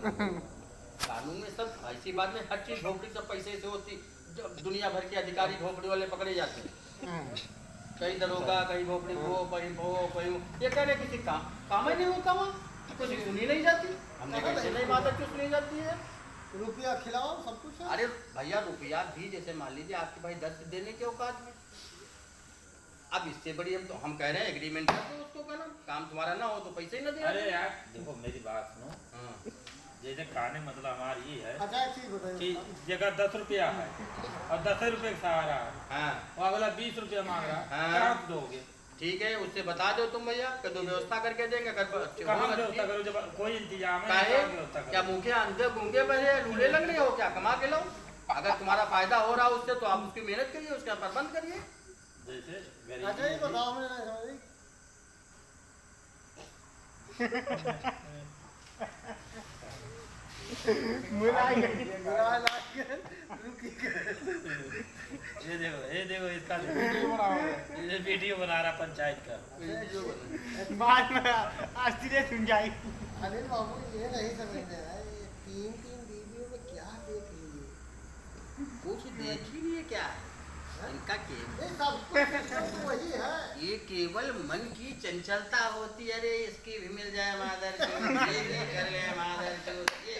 कानून में सब ऐसी बात में हर चीज झोपड़ी सब पैसे से होती। जब दुनिया भर के अधिकारी झोपड़ी वाले पकड़े जाते हैं, कहीं दरोगा, कहीं झोपड़ी वो, कहीं वो, कहीं ये कह रहे किसी काम ही नहीं होता वहाँ, कुछ सुनी नहीं जाती। हमने कैसे नहीं बात क्यों सुनी जाती है? रुपया खिलाओ सब कुछ है। अरे भैया रुपया भी जैसे मान लीजिए आपके भाई 10 देने के औकात में, अब इससे बड़ी हम कह रहे हैं एग्रीमेंट कर दो उसको, कहना काम तुम्हारा ना हो तो पैसे ही ना दे। अरे यार देखो मेरी बात सुनो। हाँ। जैसे कहने मतलब हमारी ये है अच्छा एक चीज बताइए कि जगह 10 रुपया है और 10 रुपये का सहारा है, हाँ वो अगला 20 रुपया मांग रहा है, हाँ। कहाँ से दोगे? ठीक है, उससे बता दो तुम भैया, कर दो व्यवस्था करके देंगे। कहाँ व्यवस्था करो जब कोई इंतजाम है? काहे? कहाँ व्यवस्था करो? क्या मुँह के अंधे गूंगे बने लूले लग रहे हो क्या? कमा के लो, अगर तुम्हारा फायदा हो रहा उससे तो आप उसकी मेहनत करिए, उसका प्रबंध करिए। जैसे अच्छा ये बताओ, मैंने नहीं समझी। ये देखो इसका ये वीडियो बना रहा पंचायत का। बाद में आश्चर्य सुन जाए। अनिल बाबू ये नहीं समझ में आया, ये तीन वीडियो में क्या देख लिए? कुछ देख ही नहीं क्या है इनका केवल, ये सब कुछ तो वही है। ये केवल मन की चंचलता होती है। अरे इसकी भी मिल जाए मादर चोद, ये भी कर ले मादर चोद, ये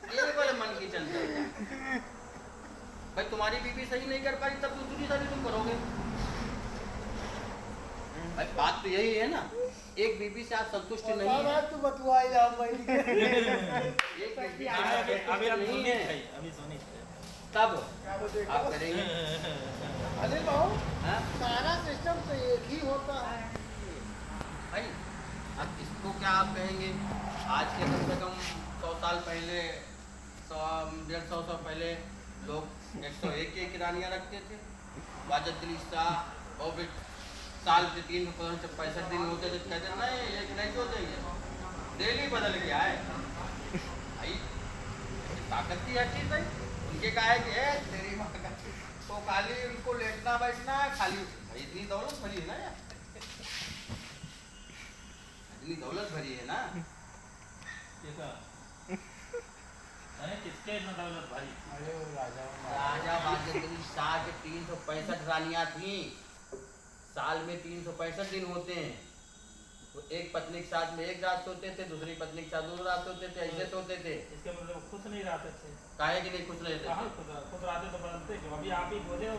केवल मन की चंचलता। भाई तुम्हारी बीवी सही नहीं कर पाई तब दूसरी शादी तुम करोगे। भाई बात तो यही है ना, एक बीवी से आप संतुष्ट नहीं है, तू बतवाई जा भाई। एक बीवी से आप संतुष्ट नहीं है, अभी सुनी तब आप करेंगे। अनिल बाबू हाँ? सारा सिस्टम तो एक ही होता है भाई अब इसको क्या आप कहेंगे? आज के कम से कम 100 साल पहले, 100-150 साल पहले लोग 101 के किरानियाँ रखते थे। वाजद अली शाह और फिर साल के 365 दिन होते थे, कहते नहीं एक नहीं होते, डेली बदल गया है भाई। ताकत की हर चीज़ भाई उनके कहा है कि तेरी माँ का तो खाली उनको लेटना बैठना है खाली। भाई इतनी दौलत भरी है ना यार, इतनी दौलत भरी है ना। किसके इतना दौलत भाई? राजा वाजद अली शाह के 365 रानियां थी। साल में 365 दिन होते हैं। तो एक पत्नी के साथ में एक रात सोते थे, दूसरी पत्नी के साथ दूसरी रात सोते थे, ऐसे सोते थे। इसके मतलब खुश नहीं रहते थे? काहे कि नहीं खुश नहीं थे? खुश रहते तो बदलते क्यों? अभी आप ही बोले हो।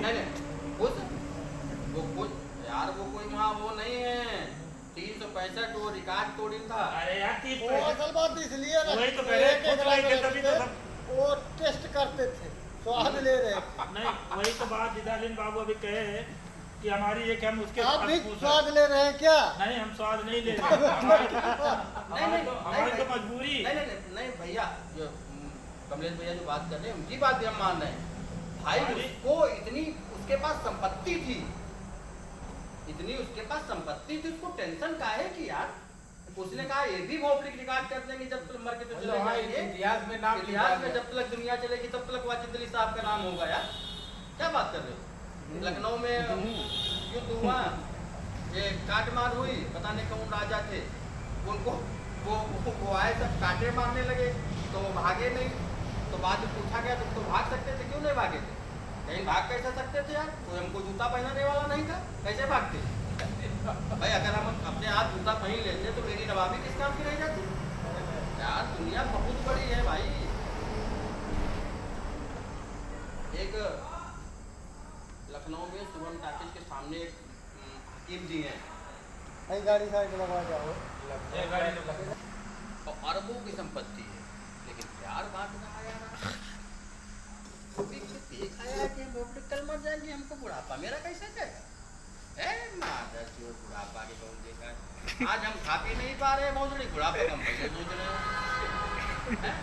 नहीं खुश वो खुश यार, वो कोई वहाँ वो नहीं है। 365 वो रिकॉर्ड तोड़ी था। अरे यार वो असल बात इसलिए ना, वही तो पहले खुश रहे थे तभी तो वो टेस्ट करते थे, स्वाद ले रहे थे। नहीं वही तो बात जिदालिन बाबू अभी कहे कि हमारी एक हम उसके आप भी स्वाद ले रहे हैं क्या? नहीं हम स्वाद नहीं ले रहे। हमारी तो मजबूरी। नहीं भैया, जो कमलेश भैया जो बात कर रहे हैं उनकी बात भी हम मान रहे हैं। भाई उसको इतनी उसके पास संपत्ति थी, इतनी उसके पास संपत्ति थी, उसको टेंशन का है कि यार उसने कहा ये भी भोपड़ी रिकॉर्ड कर देंगे जब तक मर के तो चले जाएंगे। इतिहास में नाम इतिहास में जब तक दुनिया चलेगी तब तक वाजिद अली साहब का नाम होगा यार। क्या बात कर रहे हो? लखनऊ में युद्ध हुआ, ये काटमार हुई, पता नहीं कौन राजा थे, उनको वो आए सब काटे मारने लगे तो वो भागे नहीं। तो बाद में पूछा गया तुम तो भाग सकते थे, क्यों नहीं भागे थे? कहीं भाग कैसे सकते थे यार? कोई हमको जूता पहनाने वाला नहीं था, कैसे भागते? भाई अगर हम अपने हाथ जूता पहन लेते तो मेरी नवाबी किस काम की रह जाती यार? दुनिया बहुत बड़ी है भाई। एक लखनऊ में सुमन टाकिज के सामने एक हकीम जी हैं, भाई गाड़ी साइड लगा जाओ। और अरबों की संपत्ति है, लेकिन प्यार बांट रहा यार। देखा यार कि हम कल मर जाएंगे, हमको बुढ़ापा मेरा कैसे जाएगा? बुढ़ापा के कौन देखा? आज हम खा पी नहीं पा रहे मौजूद, बुढ़ापे कम पैसे सोच रहे हैं।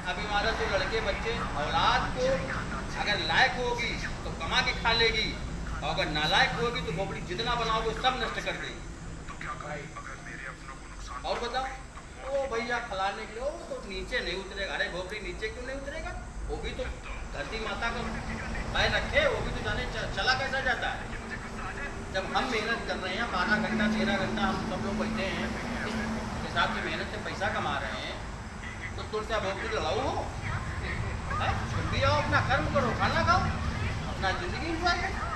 अभी हमारा जो लड़के बच्चे औलाद को अगर लायक होगी तो कमा के खा लेगी, और अगर नालायक होगी तो भोपड़ी जितना बनाओगे सब नष्ट कर देगी। और बताओ ओ भैया फलाने के लिए तो नीचे नहीं उतरेगा। अरे भोपड़ी नीचे क्यों नहीं उतरेगा? वो भी तो धरती माता का पैर रखे, वो भी तो जाने चला कैसा जाता है। जब हम मेहनत कर रहे हैं 12 घंटा 13 घंटा हम सब लोग बैठे हैं, इस हिसाब से मेहनत से पैसा कमा रहे हैं, तो तुलसिया भोग लड़ाऊ हो हैं? तुम भी आओ, अपना कर्म करो, खाना खाओ, अपना जिंदगी इंजॉय करो।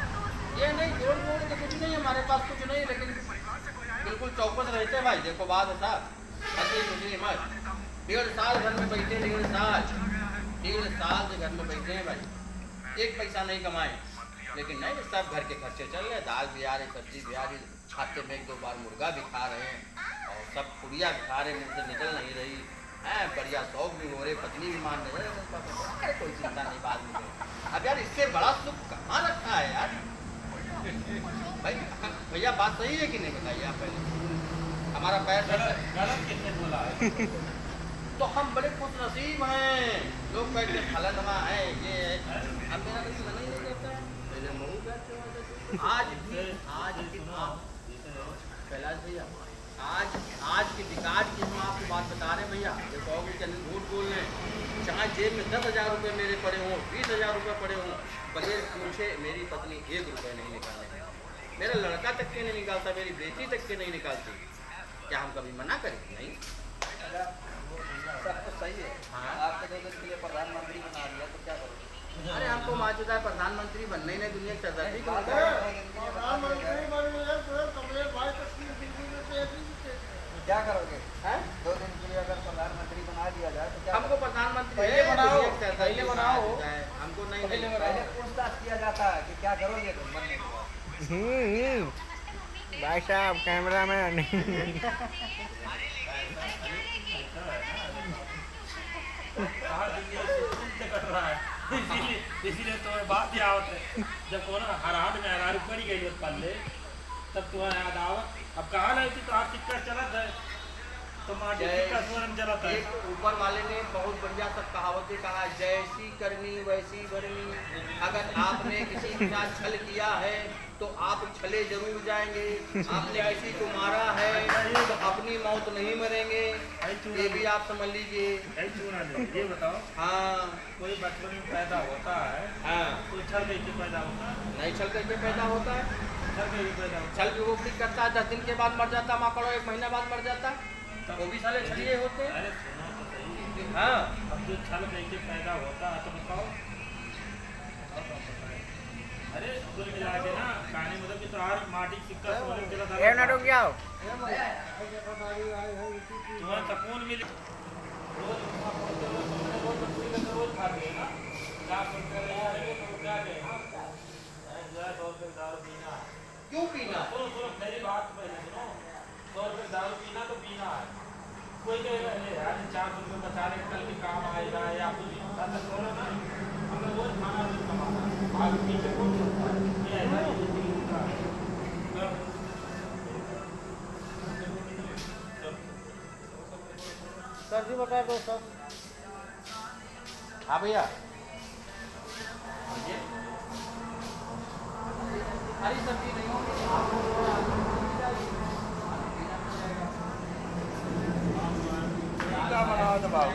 ये नहीं जोड़ जोड़ के कुछ नहीं, हमारे पास कुछ नहीं, लेकिन बिल्कुल चौकस रहते भाई। देखो बात है साहब, हंसी खुशी मत। 1.5 साल घर में बैठे, 1.5 साल से घर में बैठे हैं भाई, एक पैसा नहीं कमाए, लेकिन नहीं सब घर के खर्चे चल रहे। दाल भी आ रही, सब्जी भी आ रही, हफ्ते में 1-2 बार मुर्गा भी खा रहे हैं, और सब पुड़िया भी खा रहे, मुँह से निकल नहीं रही है, बढ़िया शौक भी हो रहे, पत्नी भी मान रहे, कोई चिंता नहीं बाद में। अब यार इससे बड़ा सुख कहाँ रखा है यार भाई। भैया बात सही है कि नहीं बताइए आप पहले। हमारा पैर गलत किसने बोला है? तो हम बड़े खुश नसीब हैं, लोग कहते हैं फलनवा है, ये है। अब मेरा कभी मन ही नहीं करता है, पहले मऊ जाते आज भी कैलाश भैया, आज के विकास की हम आपको बात बता रहे हैं भैया। ये कहोगे कि झूठ बोल रहे हैं, चाहे जेब में 10,000 रुपये मेरे पड़े हों, 20,000 रुपये पड़े हों, बगैर पूछे मेरी पत्नी 1 रुपये नहीं निकालेगी, मेरा लड़का तक के नहीं निकालता, मेरी बेटी तक के नहीं निकालती। क्या हम कभी मना करें? नहीं। सब कुछ सही है। हाँ। आपके 2 दिन के लिए प्रधानमंत्री बना दिया तो क्या करोगे? अरे हमको मौजूदा प्रधानमंत्री बनना ही नहीं, दुनिया की सरदारी क्यों बात करें? प्रधानमंत्री बन गए तो कमलेश भाई तक की जिंदगी में से ऐसी ही थे। क्या करोगे? हैं? 2 दिन के लिए अगर प्रधानमंत्री बना दिया जाए तो क्या हमको करोगे? प्रधानमंत्री पहले बनाओ, दुनिया की सरदारी पहले बनाओ। हमको नहीं पहले नहीं। पूछताछ किया जाता है कि क्या करोगे तुम बनने के बाद। भाई साहब कैमरा मैन कहाँ दुनिया से कट रहा है, इसीलिए तुम्हें बात याद है। जब कौन हराद में हरारू पड़ी गई उस पल्ले, तब तुम्हें याद आवत। अब कहाँ नहीं थी तो आप टिक्कर चलत है, तो माटी टिक्का स्वरम चलत है। एक ऊपर वाले ने बहुत बढ़िया सब कहावतें कहा, जैसी करनी वैसी भरनी। अगर आपने किसी के साथ छल किया है तो आप छले जरूर जाएंगे, आपने किसी को मारा है तो अपनी मौत नहीं मरेंगे, ये भी आप समझ लीजिए। ये बताओ, हाँ कोई बचपन में पैदा होता है, हाँ, कोई छल करके पैदा होता है, नहीं छल करके पैदा होता है, छल करके पैदा होता छल की उपरी करता है, 10 दिन के बाद मर जाता, माकड़ो 1 महीना बाद मर जाता, वो भी साले छलिए होते है। हैं। अरे सुनो तो सही, हाँ अब जो छल करके पैदा होता है तो बताओ। अरे कुल मिला के ना कहानी मतलब कि तो आज माटी सिक्का सोने के लिए ये ना रुक जाओ। तुम्हें सकून मिले। रोज रोज खाते हैं ना, क्या करते हैं तो क्या कहें, जो है 100 रुपये दारू पीना है। क्यों पीना? सुनो सुनो मेरी बात पहले सुनो, 100 रुपये दारू पीना तो पीना है। कोई कहेगा अरे यार 400 रुपये बचा ले कल के काम आएगा या कुछ हमें वो खाना भी कमाना आगे पीछे कौन होता है, ये ऐसा ही जिंदगी होता है। सर जी बता दो सर। हाँ भैया, हरी सब्जी नहीं होगी क्या बनाओ दबाओ।